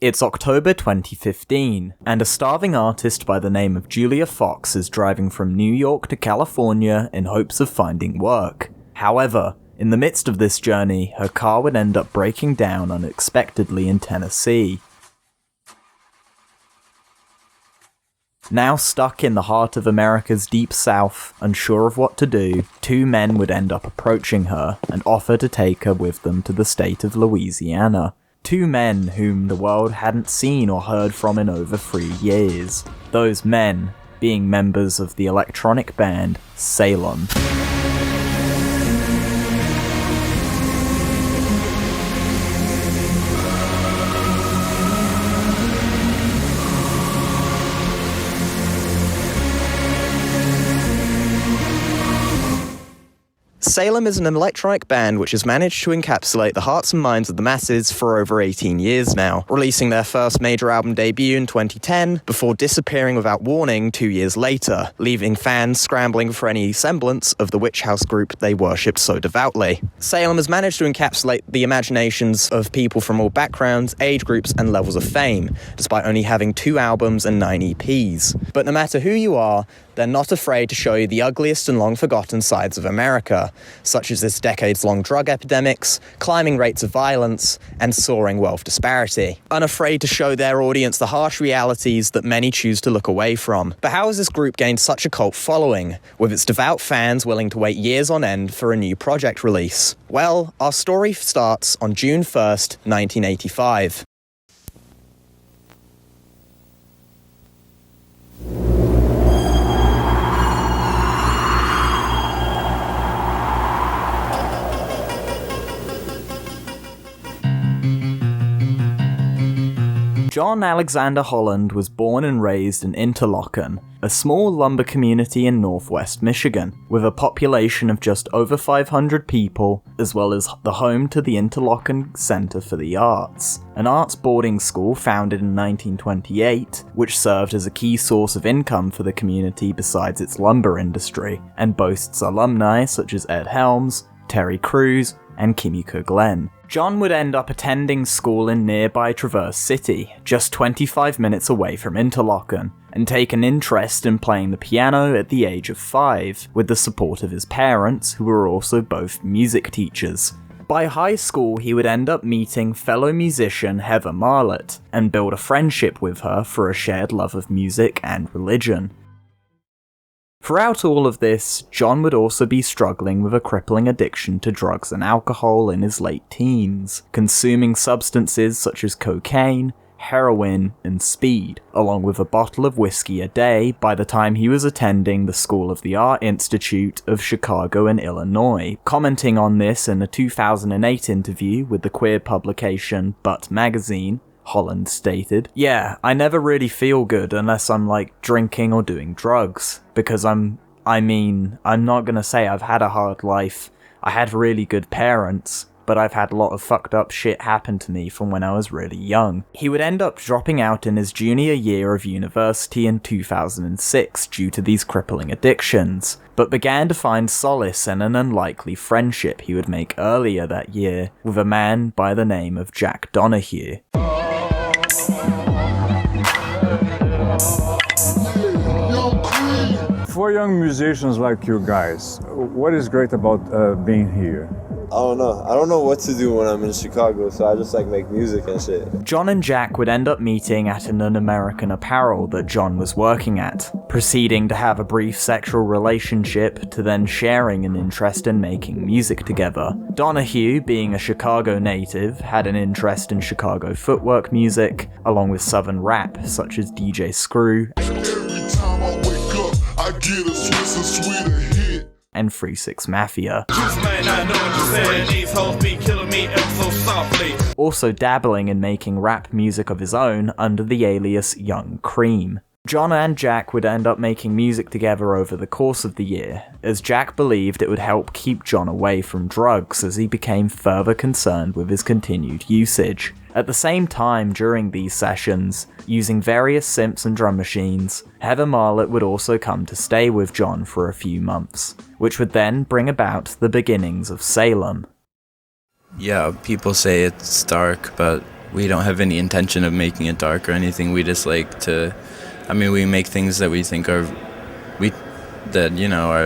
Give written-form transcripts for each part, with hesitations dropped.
It's October 2015, and a starving artist by the name of Julia Fox is driving from New York to California in hopes of finding work. However, in the midst of this journey, her car would end up breaking down unexpectedly in Tennessee. Now stuck in the heart of America's deep south, unsure of what to do, two men would end up approaching her and offer to take her with them to the state of Louisiana. Two men whom the world hadn't seen or heard from in over 3 years. Those men being members of the electronic band Salem. Salem is an electronic band which has managed to encapsulate the hearts and minds of the masses for over 18 years now, releasing their first major album debut in 2010, before disappearing without warning 2 years later, leaving fans scrambling for any semblance of the witch house group they worshipped so devoutly. Salem has managed to encapsulate the imaginations of people from all backgrounds, age groups, and levels of fame, despite only having 2 albums and 9 EPs. But no matter who you are, they're not afraid to show you the ugliest and long-forgotten sides of America, such as its decades-long drug epidemics, climbing rates of violence, and soaring wealth disparity. Unafraid to show their audience the harsh realities that many choose to look away from. But how has this group gained such a cult following, with its devout fans willing to wait years on end for a new project release? Well, our story starts on June 1st, 1985. John Alexander Holland was born and raised in Interlochen, a small lumber community in northwest Michigan, with a population of just over 500 people, as well as the home to the Interlochen Center for the Arts, an arts boarding school founded in 1928, which served as a key source of income for the community besides its lumber industry, and boasts alumni such as Ed Helms, Terry Crews, and Kimiko Glenn. John would end up attending school in nearby Traverse City, just 25 minutes away from Interlochen, and take an interest in playing the piano at the age of 5, with the support of his parents, who were also both music teachers. By high school, he would end up meeting fellow musician Heather Marlett, and build a friendship with her for a shared love of music and religion. Throughout all of this, John would also be struggling with a crippling addiction to drugs and alcohol in his late teens, consuming substances such as cocaine, heroin, and speed, along with a bottle of whiskey a day by the time he was attending the School of the Art Institute of Chicago in Illinois. Commenting on this in a 2008 interview with the queer publication Butt Magazine, Holland stated, "Yeah, I never really feel good unless I'm like drinking or doing drugs, because I'm not gonna say I've had a hard life. I had really good parents, but I've had a lot of fucked up shit happen to me from when I was really young." He would end up dropping out in his junior year of university in 2006 due to these crippling addictions, but began to find solace in an unlikely friendship he would make earlier that year with a man by the name of Jack Donahue. For young musicians like you guys, what is great about being here? I don't know. I don't know what to do when I'm in Chicago, so I just like make music and shit. John and Jack would end up meeting at an American Apparel that John was working at, proceeding to have a brief sexual relationship to then sharing an interest in making music together. Donahue, being a Chicago native, had an interest in Chicago footwork music, along with southern rap such as DJ Screw, Every time I wake up, I get a Swiss and sweeter hit. and 3-6 Mafia. Also dabbling in making rap music of his own under the alias Young Cream. John and Jack would end up making music together over the course of the year, as Jack believed it would help keep John away from drugs as he became further concerned with his continued usage. At the same time, during these sessions, using various synths and drum machines, Heather Marlett would also come to stay with John for a few months, which would then bring about the beginnings of Salem. Yeah, people say it's dark, but we don't have any intention of making it dark or anything. We just like to, we make things that we think are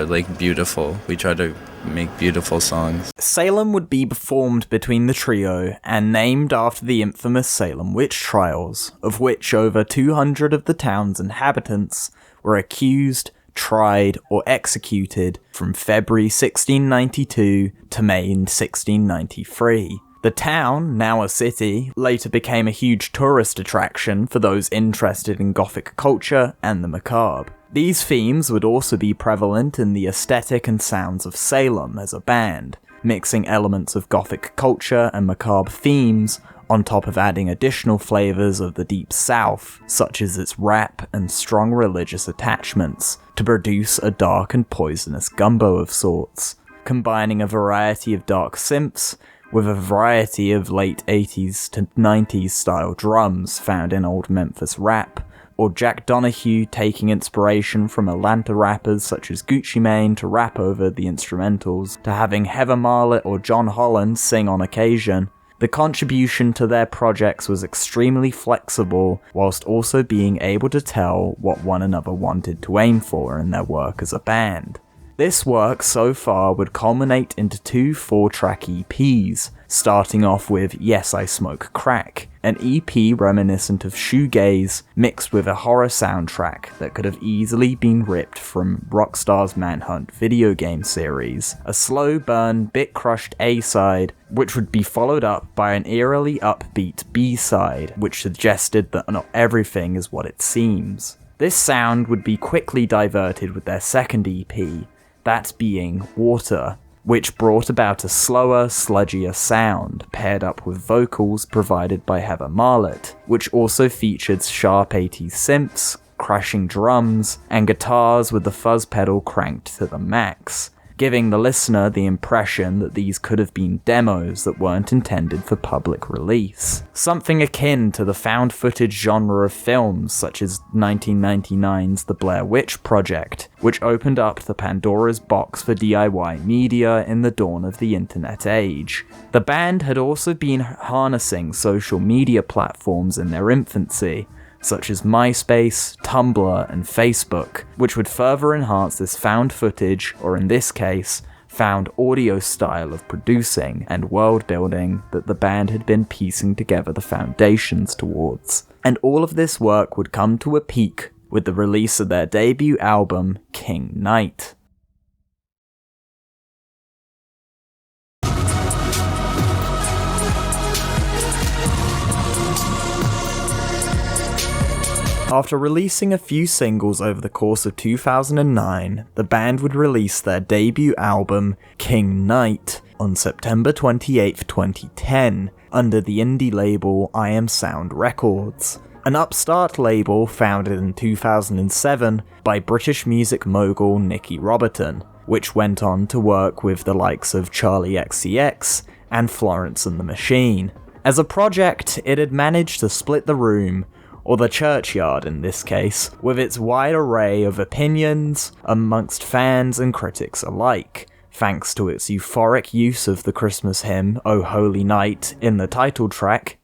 like beautiful. We try to make beautiful songs. Salem would be performed between the trio and named after the infamous Salem witch trials, of which over 200 of the town's inhabitants were accused, tried, or executed from February 1692 to May 1693. The town, now a city, later became a huge tourist attraction for those interested in Gothic culture and the macabre. These themes would also be prevalent in the aesthetic and sounds of Salem as a band, mixing elements of Gothic culture and macabre themes on top of adding additional flavours of the Deep South, such as its rap and strong religious attachments, to produce a dark and poisonous gumbo of sorts, combining a variety of dark synths with a variety of late 80s to 90s style drums found in old Memphis rap, or Jack Donahue taking inspiration from Atlanta rappers such as Gucci Mane to rap over the instrumentals, to having Heather Marlett or John Holland sing on occasion. The contribution to their projects was extremely flexible, whilst also being able to tell what one another wanted to aim for in their work as a band. This work so far would culminate into 2 4-track EPs, starting off with Yes I Smoke Crack, an EP reminiscent of shoegaze mixed with a horror soundtrack that could have easily been ripped from Rockstar's Manhunt video game series, a slow burn, bit crushed A-side, which would be followed up by an eerily upbeat B-side, which suggested that not everything is what it seems. This sound would be quickly diverted with their second EP, that being Water, which brought about a slower, sludgier sound, paired up with vocals provided by Heather Marlett, which also featured sharp 80s synths, crashing drums, and guitars with the fuzz pedal cranked to the max, giving the listener the impression that these could have been demos that weren't intended for public release. Something akin to the found footage genre of films such as 1999's The Blair Witch Project, which opened up the Pandora's box for DIY media in the dawn of the internet age. The band had also been harnessing social media platforms in their infancy, such as MySpace, Tumblr, and Facebook, which would further enhance this found footage, or in this case, found audio style of producing and world building that the band had been piecing together the foundations towards. And all of this work would come to a peak with the release of their debut album, King Knight. After releasing a few singles over the course of 2009, the band would release their debut album, King Knight, on September 28, 2010, under the indie label I Am Sound Records, an upstart label founded in 2007 by British music mogul Nicky Roberton, which went on to work with the likes of Charli XCX and Florence and the Machine. As a project, it had managed to split the room, or the churchyard in this case, with its wide array of opinions amongst fans and critics alike, thanks to its euphoric use of the Christmas hymn O Holy Night in the title track,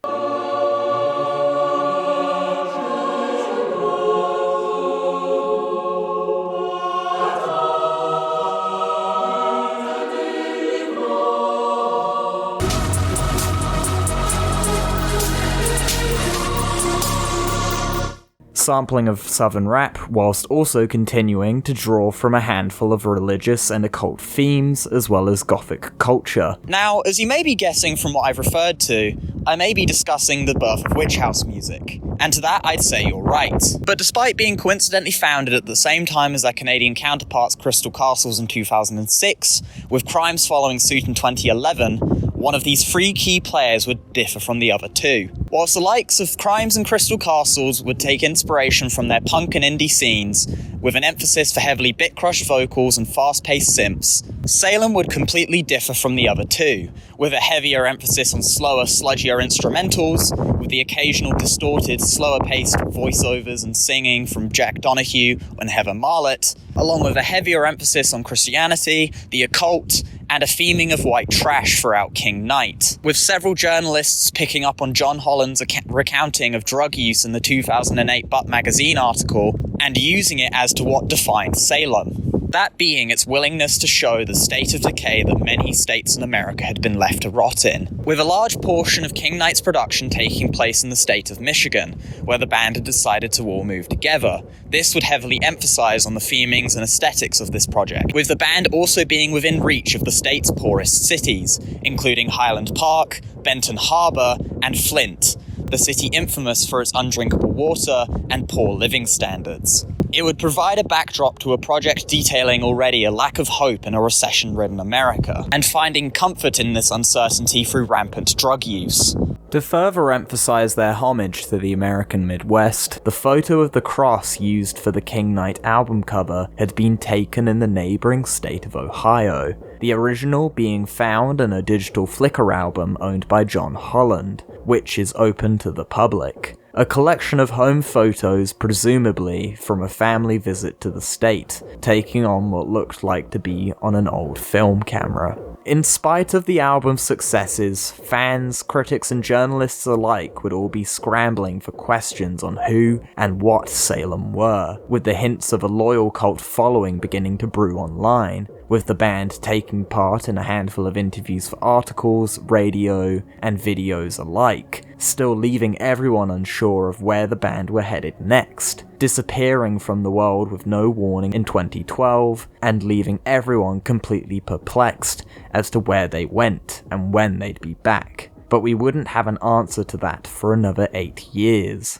sampling of southern rap, whilst also continuing to draw from a handful of religious and occult themes, as well as Gothic culture. Now, as you may be guessing from what I've referred to, I may be discussing the birth of witch house music, and to that I'd say you're right. But despite being coincidentally founded at the same time as their Canadian counterparts Crystal Castles in 2006, with Crimes following suit in 2011, one of these 3 key players would differ from the other 2. Whilst the likes of Crimes and Crystal Castles would take inspiration from their punk and indie scenes, with an emphasis for heavily bit-crushed vocals and fast-paced synths, Salem would completely differ from the other 2, with a heavier emphasis on slower, sludgier instrumentals, with the occasional distorted, slower-paced voiceovers and singing from Jack Donahue and Heather Marlett, along with a heavier emphasis on Christianity, the occult, and a theming of white trash throughout King Night, with several journalists picking up on John Holland's recounting of drug use in the 2008 Butt magazine article and using it as to what defined Salem. That being its willingness to show the state of decay that many states in America had been left to rot in, with a large portion of King Night's production taking place in the state of Michigan, where the band had decided to all move together. This would heavily emphasize on the themings and aesthetics of this project, with the band also being within reach of the state's poorest cities, including Highland Park, Benton Harbor, and Flint, the city infamous for its undrinkable water and poor living standards. It would provide a backdrop to a project detailing already a lack of hope in a recession-ridden America, and finding comfort in this uncertainty through rampant drug use. To further emphasize their homage to the American Midwest, the photo of the cross used for the King Knight album cover had been taken in the neighboring state of Ohio, the original being found in a digital Flickr album owned by John Holland, which is open to the public. A collection of home photos, presumably from a family visit to the state, taking on what looked like to be on an old film camera. In spite of the album's successes, fans, critics, and journalists alike would all be scrambling for questions on who and what Salem were, with the hints of a loyal cult following beginning to brew online, with the band taking part in a handful of interviews for articles, radio, and videos alike, still leaving everyone unsure of where the band were headed next, disappearing from the world with no warning in 2012, and leaving everyone completely perplexed as to where they went and when they'd be back. But we wouldn't have an answer to that for another 8 years.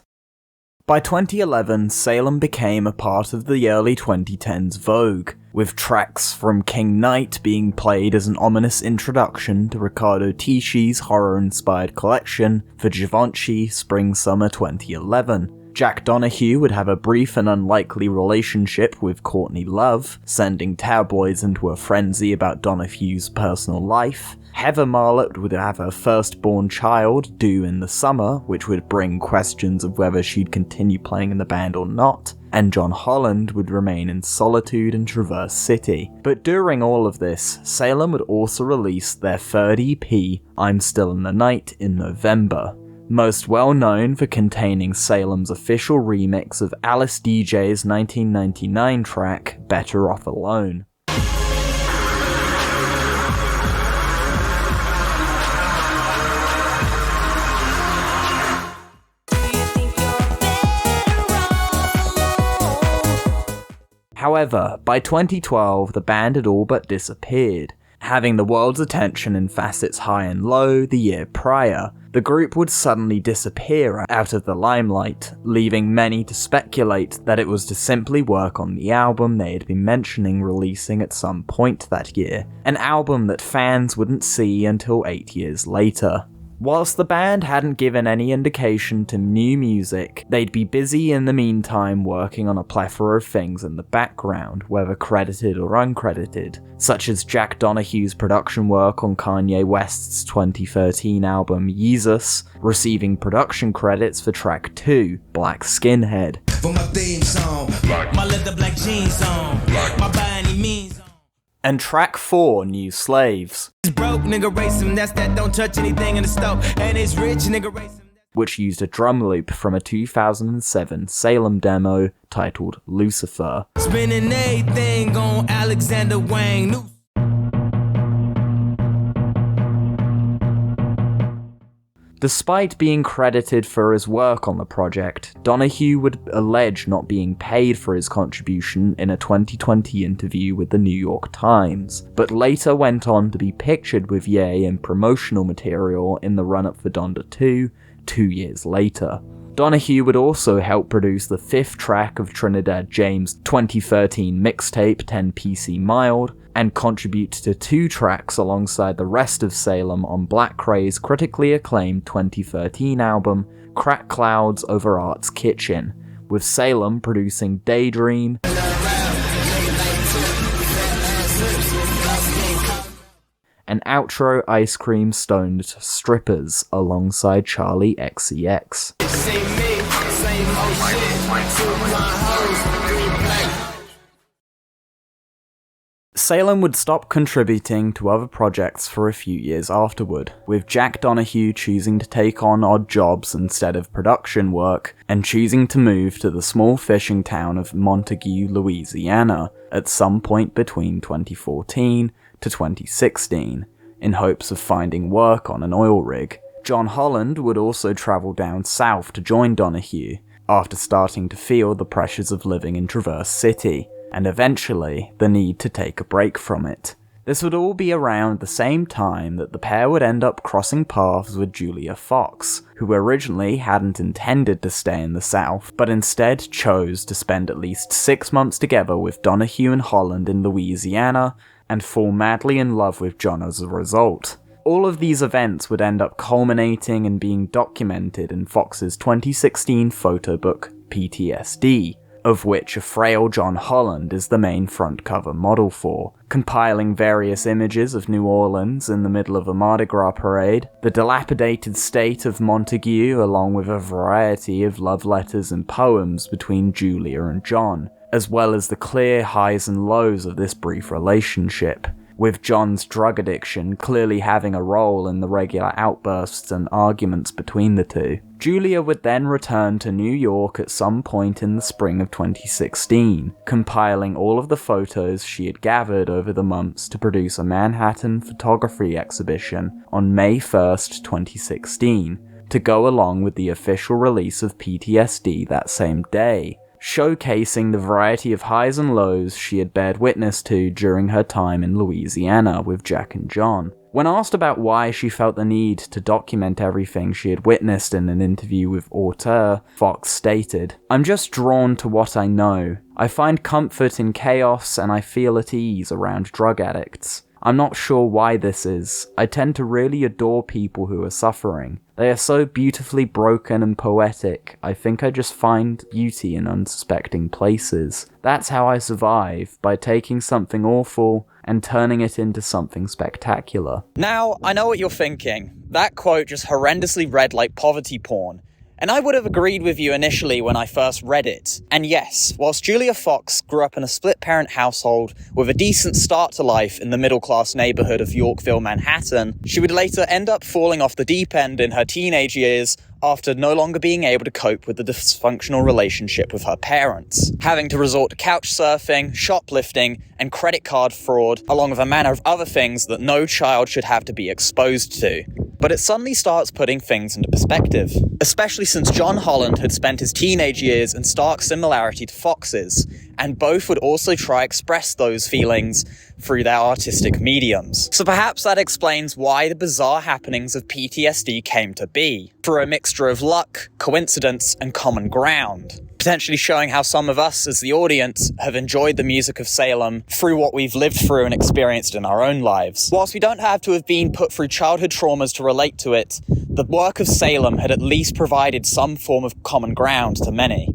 By 2011, Salem became a part of the early 2010s Vogue, with tracks from King Night being played as an ominous introduction to Riccardo Tisci's horror-inspired collection for Givenchy Spring-Summer 2011. Jack Donahue would have a brief and unlikely relationship with Courtney Love, sending tabloids into a frenzy about Donahue's personal life. Heather Marlott would have her firstborn child due in the summer, which would bring questions of whether she'd continue playing in the band or not, and John Holland would remain in solitude in Traverse City. But during all of this, Salem would also release their third EP, I'm Still in the Night, in November, most well known for containing Salem's official remix of Alice DJ's 1999 track, Better Off Alone. However, by 2012, the band had all but disappeared. Having the world's attention in Facets High and Low the year prior, the group would suddenly disappear out of the limelight, leaving many to speculate that it was to simply work on the album they had been mentioning releasing at some point that year, an album that fans wouldn't see until 8 years later. Whilst the band hadn't given any indication to new music, they'd be busy in the meantime working on a plethora of things in the background, whether credited or uncredited, such as Jack Donahue's production work on Kanye West's 2013 album Yeezus, receiving production credits for track 2, Black Skinhead. For my theme song, my leather black jeans on, my by any means. And track 4, New Slaves, Broke nigga race him, that's that don't touch anything in the stove, and it's rich nigga race him. which used a drum loop from a 2007 Salem demo titled Lucifer. Spinning everything on Alexander Wang. Despite being credited for his work on the project, Donahue would allege not being paid for his contribution in a 2020 interview with the New York Times, but later went on to be pictured with Ye in promotional material in the run-up for Donda 2, 2 years later. Donahue would also help produce the 5th track of Trinidad James' 2013 mixtape 10PC Mild, and contribute to 2 tracks alongside the rest of Salem on Black Cray's critically acclaimed 2013 album, Crack Clouds Over Art's Kitchen, with Salem producing Daydream, and outro Ice Cream Stoned Strippers alongside Charli XCX. Salem would stop contributing to other projects for a few years afterward, with Jack Donahue choosing to take on odd jobs instead of production work, and choosing to move to the small fishing town of Montague, Louisiana, at some point between 2014 to 2016, in hopes of finding work on an oil rig. John Holland would also travel down south to join Donahue, after starting to feel the pressures of living in Traverse City, and eventually the need to take a break from it. This would all be around the same time that the pair would end up crossing paths with Julia Fox, who originally hadn't intended to stay in the South, but instead chose to spend at least 6 months together with Donahue and Holland in Louisiana, and fall madly in love with John as a result. All of these events would end up culminating and being documented in Fox's 2016 photo book, PTSD, of which a frail John Holland is the main front cover model for, compiling various images of New Orleans in the middle of a Mardi Gras parade, the dilapidated state of Montague, along with a variety of love letters and poems between Julia and John, as well as the clear highs and lows of this brief relationship, with John's drug addiction clearly having a role in the regular outbursts and arguments between the two. Julia would then return to New York at some point in the spring of 2016, compiling all of the photos she had gathered over the months to produce a Manhattan photography exhibition on May 1st, 2016, to go along with the official release of PTSD that same day, showcasing the variety of highs and lows she had bared witness to during her time in Louisiana with Jack and John. When asked about why she felt the need to document everything she had witnessed in an interview with Auteur, Fox stated, "I'm just drawn to what I know. I find comfort in chaos and I feel at ease around drug addicts. I'm not sure why this is. I tend to really adore people who are suffering. They are so beautifully broken and poetic. I think I just find beauty in unsuspecting places. That's how I survive, by taking something awful and turning it into something spectacular." Now, I know what you're thinking. That quote just horrendously read like poverty porn. And I would have agreed with you initially when I first read it. And yes, whilst Julia Fox grew up in a split-parent household with a decent start to life in the middle-class neighborhood of Yorkville, Manhattan, she would later end up falling off the deep end in her teenage years after no longer being able to cope with the dysfunctional relationship with her parents, having to resort to couch surfing, shoplifting, and credit card fraud, along with a manner of other things that no child should have to be exposed to. But it suddenly starts putting things into perspective, especially since John Holland had spent his teenage years in stark similarity to Fox's, and both would also try express those feelings through their artistic mediums. So perhaps that explains why the bizarre happenings of PTSD came to be, through a mixture of luck, coincidence, and common ground, potentially showing how some of us as the audience have enjoyed the music of Salem through what we've lived through and experienced in our own lives. Whilst we don't have to have been put through childhood traumas to relate to it, the work of Salem had at least provided some form of common ground to many.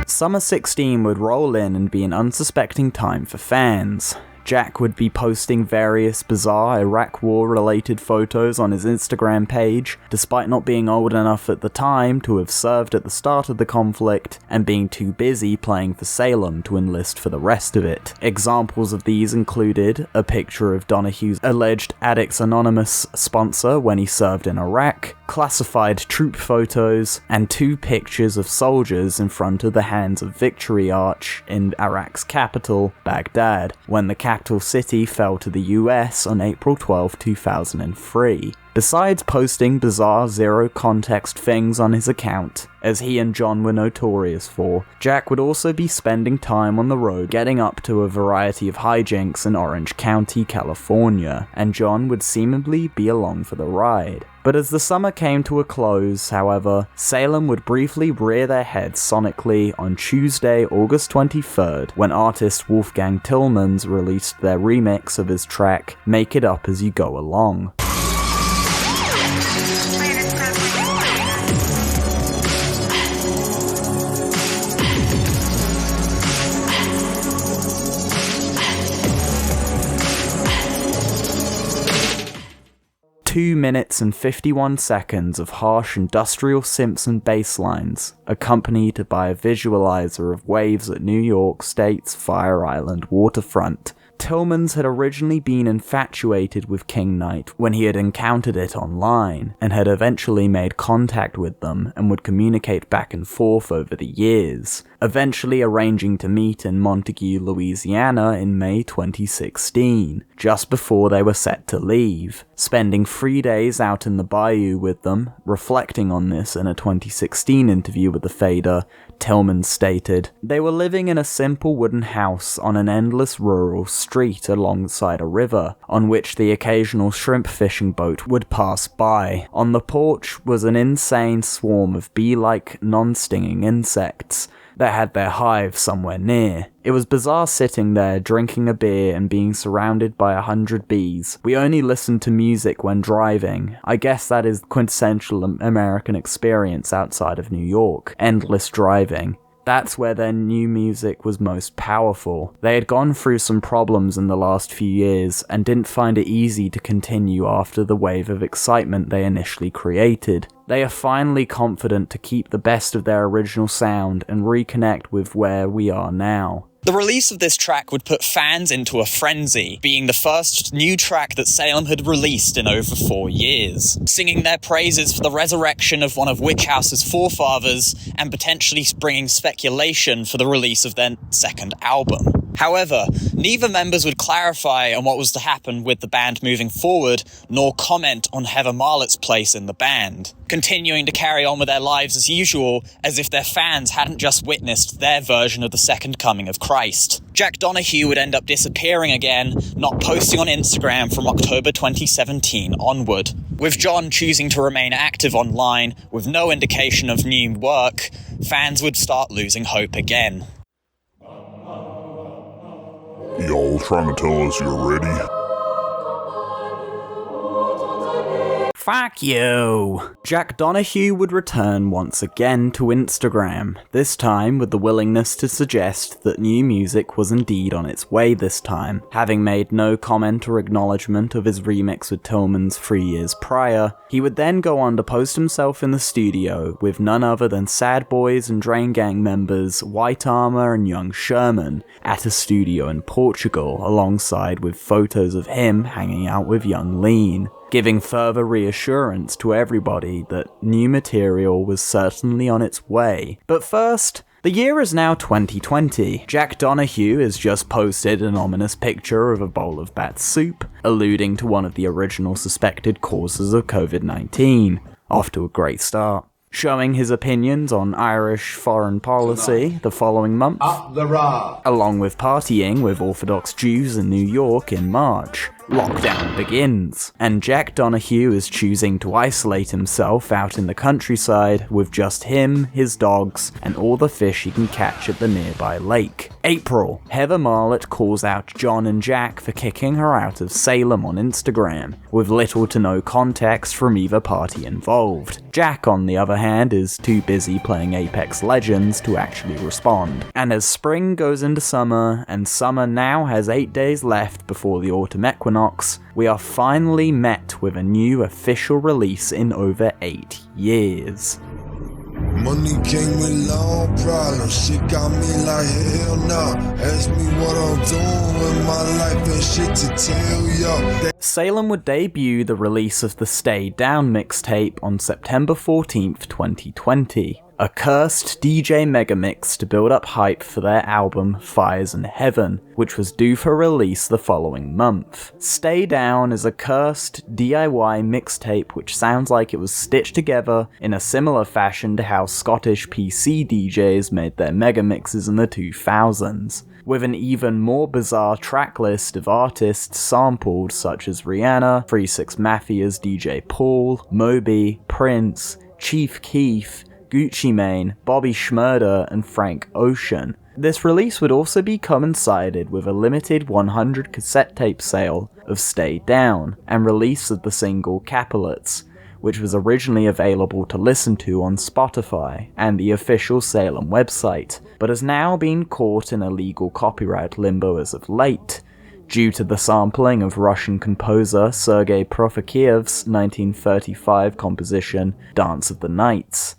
Summer 16 would roll in and be an unsuspecting time for fans. Jack would be posting various bizarre Iraq War-related photos on his Instagram page, despite not being old enough at the time to have served at the start of the conflict, and being too busy playing for Salem to enlist for the rest of it. Examples of these included a picture of Donahue's alleged Addicts Anonymous sponsor when he served in Iraq, classified troop photos, and 2 pictures of soldiers in front of the Hands of Victory Arch in Iraq's capital, Baghdad, when the capital city fell to the US on April 12, 2003. Besides posting bizarre zero-context things on his account, as he and John were notorious for, Jack would also be spending time on the road getting up to a variety of hijinks in Orange County, California, and John would seemingly be along for the ride. But as the summer came to a close, however, Salem would briefly rear their heads sonically on Tuesday, August 23rd, when artist Wolfgang Tillmans released their remix of his track, Make It Up As You Go Along. 2 minutes and 51 seconds of harsh industrial synths and bass lines, accompanied by a visualizer of waves at New York State's Fire Island waterfront. Tillmans had originally been infatuated with King Knight when he had encountered it online, and had eventually made contact with them and would communicate back and forth over the years, eventually arranging to meet in Montague, Louisiana in May 2016, just before they were set to leave, spending 3 days out in the bayou with them. Reflecting on this in a 2016 interview with The Fader, Tillmans stated, "They were living in a simple wooden house on an endless rural street alongside a river, on which the occasional shrimp fishing boat would pass by. On the porch was an insane swarm of bee-like, non-stinging insects that had their hive somewhere near. It was bizarre sitting there, drinking a beer and being surrounded by 100 bees. We only listened to music when driving. I guess that is the quintessential American experience outside of New York. Endless driving. That's where their new music was most powerful. They had gone through some problems in the last few years and didn't find it easy to continue after the wave of excitement they initially created. They are finally confident to keep the best of their original sound and reconnect with where we are now." The release of this track would put fans into a frenzy, being the first new track that Salem had released in over 4 years, singing their praises for the resurrection of one of Witch House's forefathers, and potentially bringing speculation for the release of their second album. However, neither members would clarify on what was to happen with the band moving forward, nor comment on Heather Marlet's place in the band, continuing to carry on with their lives as usual, as if their fans hadn't just witnessed their version of the second coming of Christ. Jack Donahue would end up disappearing again, not posting on Instagram from October 2017 onward. With John choosing to remain active online, with no indication of new work, fans would start losing hope again. Y'all trying to tell us you're ready? Fuck you! Jack Donahue would return once again to Instagram, this time with the willingness to suggest that new music was indeed on its way this time. Having made no comment or acknowledgement of his remix with Tillmans 3 years prior, he would then go on to post himself in the studio with none other than Sad Boys and Drain Gang members White Armor and Young Sherman at a studio in Portugal, alongside with photos of him hanging out with Young Lean, giving further reassurance to everybody that new material was certainly on its way. But first, the year is now 2020. Jack Donahue has just posted an ominous picture of a bowl of bat soup, alluding to one of the original suspected causes of COVID-19. Off to a great start. Showing his opinions on Irish foreign policy the following month, along with partying with Orthodox Jews in New York in March. Lockdown begins, and Jack Donahue is choosing to isolate himself out in the countryside with just him, his dogs, and all the fish he can catch at the nearby lake. April, Heather Marlet calls out John and Jack for kicking her out of Salem on Instagram, with little to no context from either party involved. Jack, on the other hand, is too busy playing Apex Legends to actually respond. And as spring goes into summer, and summer now has 8 days left before the autumn equinox, we are finally met with a new official release in over 8 years. Money came with long problems, shit got me like hell nah. Ask me what I'm doing with my life and shit to tell y'all. Salem would debut the release of the Stay Down mixtape on September 14th, 2020. A cursed DJ megamix to build up hype for their album Fires in Heaven, which was due for release the following month. Stay Down is a cursed DIY mixtape which sounds like it was stitched together in a similar fashion to how Scottish PC DJs made their megamixes in the 2000s. With an even more bizarre tracklist of artists sampled such as Rihanna, 3-6 Mafia's DJ Paul, Moby, Prince, Chief Keef, Gucci Mane, Bobby Shmurda, and Frank Ocean. This release would also be coincided with a limited 100 cassette tape sale of Stay Down, and release of the single Capulets, which was originally available to listen to on Spotify and the official Salem website, but has now been caught in a legal copyright limbo as of late, due to the sampling of Russian composer Sergei Prokofiev's 1935 composition Dance of the Nights.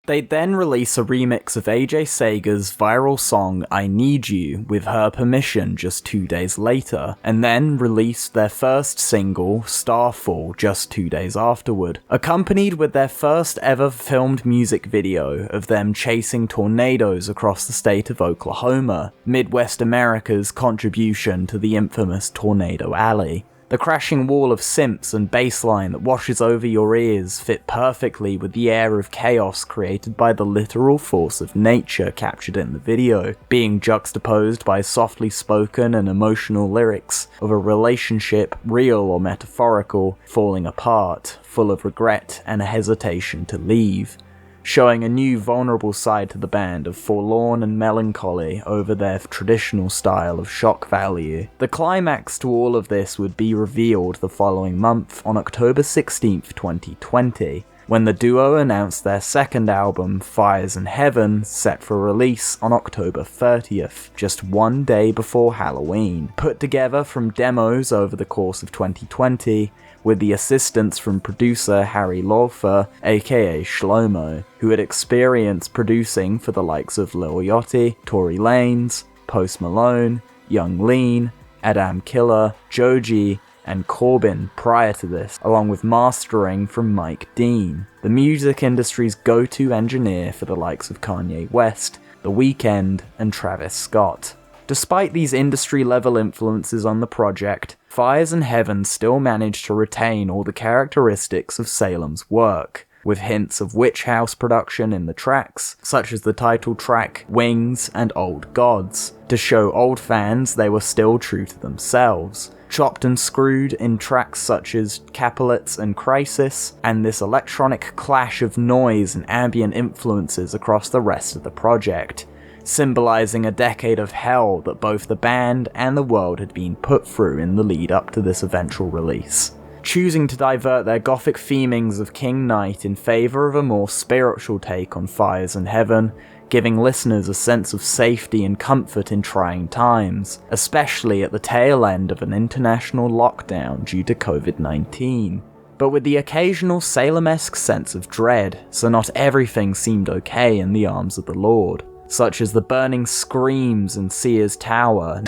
They'd then release a remix of AJ Sager's viral song I Need You with her permission just 2 days later, and then released their first single, Starfall, just 2 days afterward, accompanied with their first ever filmed music video of them chasing tornadoes across the state of Oklahoma, Midwest America's contribution to the infamous Tornado Alley. The crashing wall of synths and bassline that washes over your ears fit perfectly with the air of chaos created by the literal force of nature captured in the video, being juxtaposed by softly spoken and emotional lyrics of a relationship, real or metaphorical, falling apart, full of regret and a hesitation to leave, showing a new vulnerable side to the band of forlorn and melancholy over their traditional style of shock value. The climax to all of this would be revealed the following month on October 16th, 2020, when the duo announced their second album, Fires in Heaven, set for release on October 30th, just 1 day before Halloween. Put together from demos over the course of 2020, with the assistance from producer Harry Laufer, aka Shlomo, who had experience producing for the likes of Lil Yachty, Tory Lanez, Post Malone, Young Lean, Adam Killer, Joji, and Corbin prior to this, along with mastering from Mike Dean, the music industry's go-to engineer for the likes of Kanye West, The Weeknd, and Travis Scott. Despite these industry-level influences on the project, Fires in Heaven still managed to retain all the characteristics of Salem's work, with hints of witch house production in the tracks, such as the title track, Wings, and Old Gods, to show old fans they were still true to themselves. Chopped and screwed in tracks such as Capulets and Crisis, and this electronic clash of noise and ambient influences across the rest of the project, symbolizing a decade of hell that both the band and the world had been put through in the lead up to this eventual release. Choosing to divert their gothic themings of King Knight in favour of a more spiritual take on Fires in Heaven, giving listeners a sense of safety and comfort in trying times, especially at the tail end of an international lockdown due to COVID-19. But with the occasional Salem-esque sense of dread, so not everything seemed okay in the arms of the Lord, such as the burning screams in Sears Tower,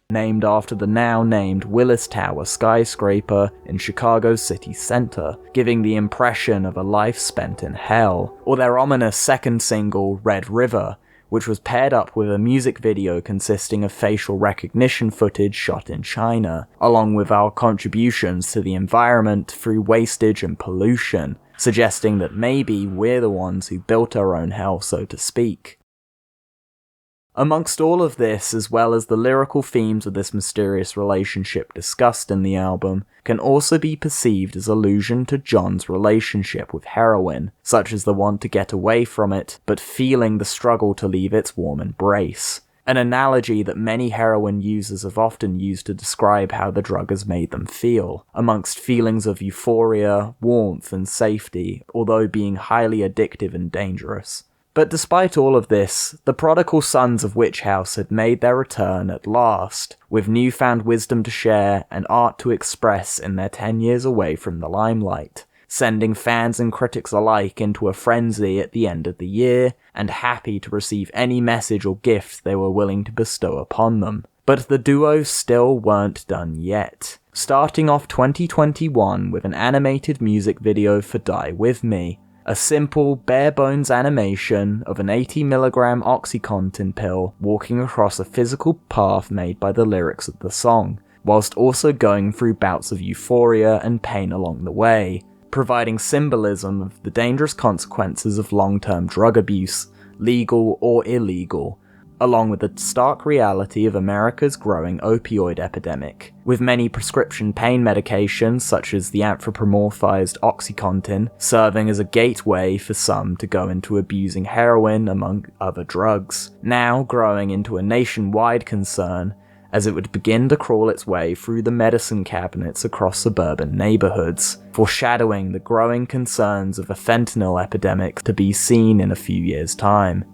named after the now-named Willis Tower skyscraper in Chicago's city center, giving the impression of a life spent in hell, or their ominous second single, Red River, which was paired up with a music video consisting of facial recognition footage shot in China, along with our contributions to the environment through wastage and pollution, suggesting that maybe we're the ones who built our own hell, so to speak. Amongst all of this, as well as the lyrical themes of this mysterious relationship discussed in the album, can also be perceived as allusion to John's relationship with heroin, such as the want to get away from it, but feeling the struggle to leave its warm embrace. An analogy that many heroin users have often used to describe how the drug has made them feel, amongst feelings of euphoria, warmth, and safety, although being highly addictive and dangerous. But despite all of this, the prodigal sons of Witch House had made their return at last, with newfound wisdom to share and art to express in their 10 years away from the limelight, sending fans and critics alike into a frenzy at the end of the year, and happy to receive any message or gift they were willing to bestow upon them. But the duo still weren't done yet, starting off 2021 with an animated music video for Die With Me, a simple, bare-bones animation of an 80mg OxyContin pill walking across a physical path made by the lyrics of the song, whilst also going through bouts of euphoria and pain along the way, providing symbolism of the dangerous consequences of long-term drug abuse, legal or illegal, along with the stark reality of America's growing opioid epidemic, with many prescription pain medications such as the anthropomorphized OxyContin serving as a gateway for some to go into abusing heroin among other drugs, now growing into a nationwide concern as it would begin to crawl its way through the medicine cabinets across suburban neighborhoods, foreshadowing the growing concerns of a fentanyl epidemic to be seen in a few years' time.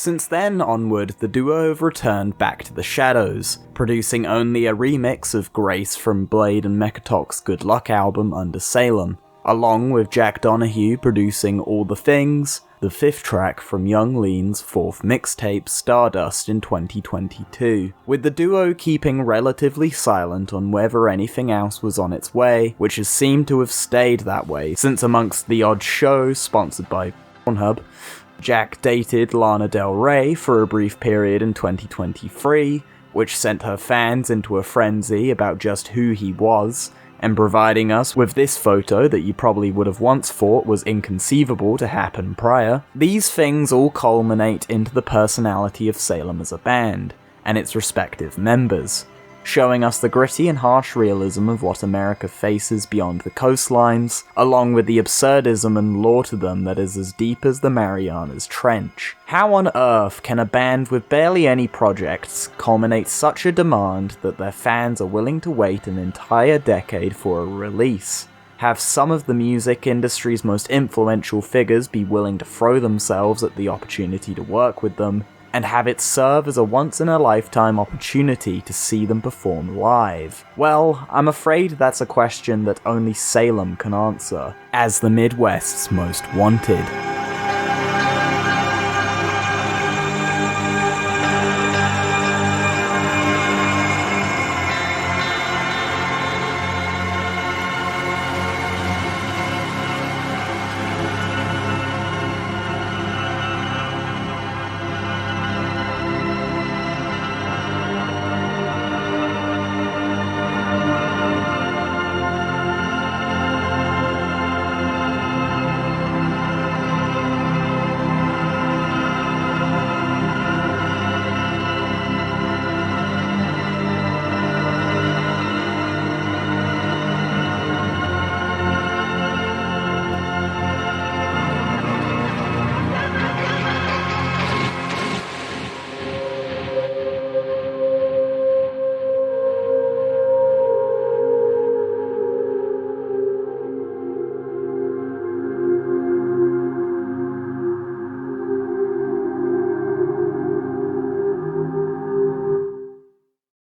Since then onward, the duo have returned back to the shadows, producing only a remix of Grace from Blade and Mechatox's Good Luck album under Salem, along with Jack Donahue producing All the Things, the 5th track from Young Lean's 4th mixtape Stardust in 2022, with the duo keeping relatively silent on whether anything else was on its way, which has seemed to have stayed that way since amongst the odd show sponsored by Pornhub, Jack dated Lana Del Rey for a brief period in 2023, which sent her fans into a frenzy about just who he was, and providing us with this photo that you probably would have once thought was inconceivable to happen prior. These things all culminate into the personality of Salem as a band, and its respective members, showing us the gritty and harsh realism of what America faces beyond the coastlines, along with the absurdism and lore to them that is as deep as the Mariana's Trench. How on earth can a band with barely any projects culminate such a demand that their fans are willing to wait an entire decade for a release? Have some of the music industry's most influential figures be willing to throw themselves at the opportunity to work with them, and have it serve as a once-in-a-lifetime opportunity to see them perform live? Well, I'm afraid that's a question that only Salem can answer, as the Midwest's most wanted.